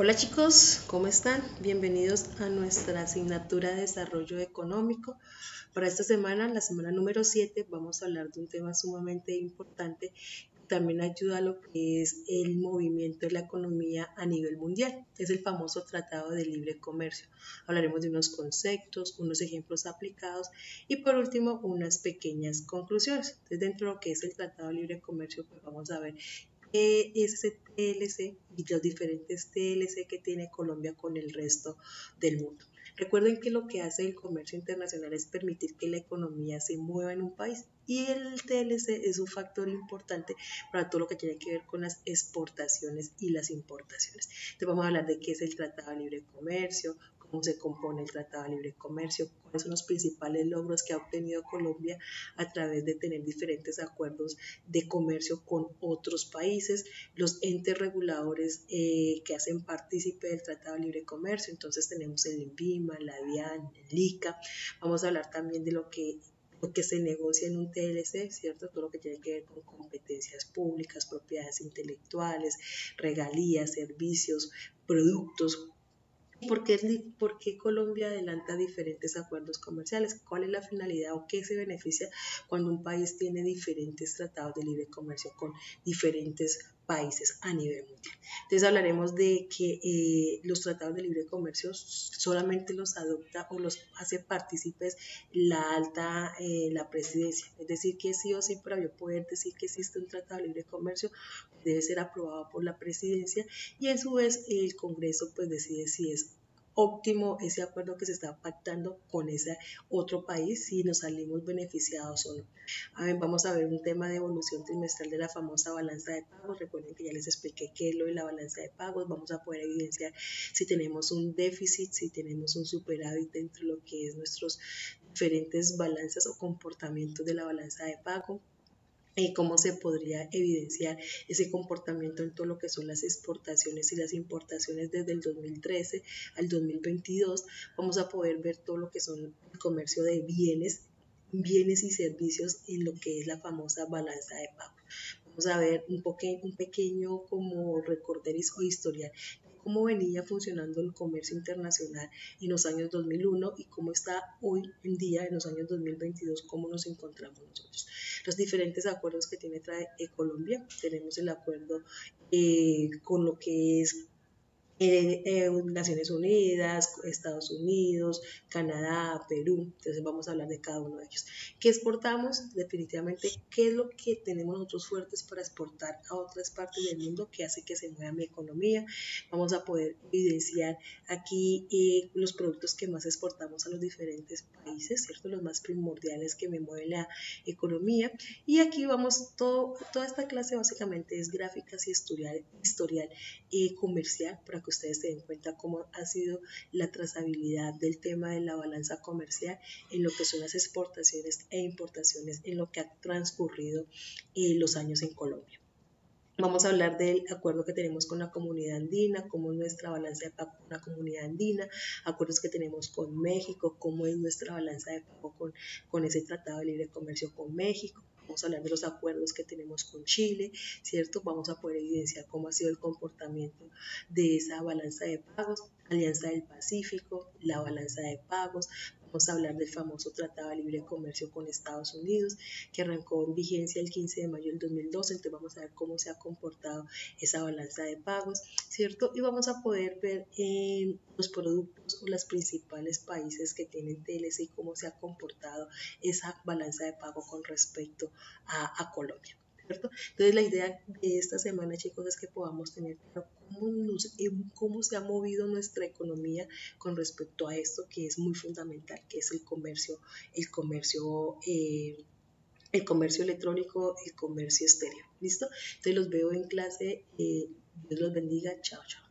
Hola chicos, ¿cómo están? Bienvenidos a nuestra asignatura de Desarrollo Económico. Para esta semana, la semana número 7, vamos a hablar de un tema sumamente importante que también ayuda a lo que es el movimiento de la economía a nivel mundial. Es el famoso Tratado de Libre Comercio. Hablaremos de unos conceptos, unos ejemplos aplicados y por último unas pequeñas conclusiones. Entonces, dentro de lo que es el Tratado de Libre Comercio, pues vamos a ver qué es ese TLC y los diferentes TLC que tiene Colombia con el resto del mundo. Recuerden que lo que hace el comercio internacional es permitir que la economía se mueva en un país y el TLC es un factor importante para todo lo que tiene que ver con las exportaciones y las importaciones. Entonces vamos a hablar de qué es el Tratado de Libre Comercio, cómo se compone el Tratado de Libre Comercio, cuáles son los principales logros que ha obtenido Colombia a través de tener diferentes acuerdos de comercio con otros países, los entes reguladores que hacen partícipe del Tratado de Libre Comercio. Entonces tenemos el INVIMA, la DIAN, el ICA. Vamos a hablar también de lo que se negocia en un TLC, ¿cierto? Todo lo que tiene que ver con competencias públicas, propiedades intelectuales, regalías, servicios, productos. ¿Por qué Colombia adelanta diferentes acuerdos comerciales? ¿Cuál es la finalidad o qué se beneficia cuando un país tiene diferentes tratados de libre comercio con diferentes países a nivel mundial? Entonces hablaremos de que los tratados de libre comercio solamente los adopta o los hace partícipes la presidencia. Es decir, que sí o sí para yo poder decir que existe un tratado de libre comercio debe ser aprobado por la presidencia y a su vez el Congreso pues decide si es óptimo ese acuerdo que se está pactando con ese otro país, si nos salimos beneficiados o no. Vamos a ver un tema de evolución trimestral de la famosa balanza de pagos. Recuerden que ya les expliqué qué es lo de la balanza de pagos. Vamos a poder evidenciar si tenemos un déficit, si tenemos un superávit dentro de lo que es nuestros diferentes balanzas o comportamientos de la balanza de pago. Cómo se podría evidenciar ese comportamiento en todo lo que son las exportaciones y las importaciones desde el 2013 al 2022. Vamos a poder ver todo lo que son el comercio de bienes y servicios en lo que es la famosa balanza de pago. Vamos a ver un pequeño como recorderis o historial de cómo venía funcionando el comercio internacional en los años 2001 y cómo está hoy en día en los años 2022, cómo nos encontramos nosotros. Los diferentes acuerdos que trae Colombia, tenemos el acuerdo con lo que es Naciones Unidas, Estados Unidos, Canadá, Perú. Entonces vamos a hablar de cada uno de ellos. ¿Qué exportamos? Definitivamente, ¿qué es lo que tenemos nosotros fuertes para exportar a otras partes del mundo que hace que se mueva mi economía? Vamos a poder evidenciar aquí los productos que más exportamos a los diferentes países, ¿cierto? Los más primordiales que me mueven la economía. Y aquí vamos, toda esta clase básicamente es gráficas y historial comercial para que ustedes se den cuenta cómo ha sido la trazabilidad del tema de la balanza comercial en lo que son las exportaciones e importaciones en lo que ha transcurrido los años en Colombia. Vamos a hablar del acuerdo que tenemos con la comunidad andina, cómo es nuestra balanza de pago con la comunidad andina, acuerdos que tenemos con México, cómo es nuestra balanza de pago con ese tratado de libre comercio con México. Vamos a hablar de los acuerdos que tenemos con Chile, ¿cierto? Vamos a poder evidenciar cómo ha sido el comportamiento de esa balanza de pagos, Alianza del Pacífico, la balanza de pagos. Vamos a hablar del famoso Tratado de Libre Comercio con Estados Unidos, que arrancó en vigencia el 15 de mayo del 2012. Entonces vamos a ver cómo se ha comportado esa balanza de pagos, ¿cierto? Y vamos a poder ver los productos o los principales países que tienen TLC y cómo se ha comportado esa balanza de pago con respecto a Colombia. ¿Cierto? Entonces la idea de esta semana, chicos, es que podamos tener claro cómo se ha movido nuestra economía con respecto a esto que es muy fundamental, que es el comercio, el comercio electrónico, el comercio exterior. ¿Listo? Entonces los veo en clase. Dios los bendiga. Chao, chao.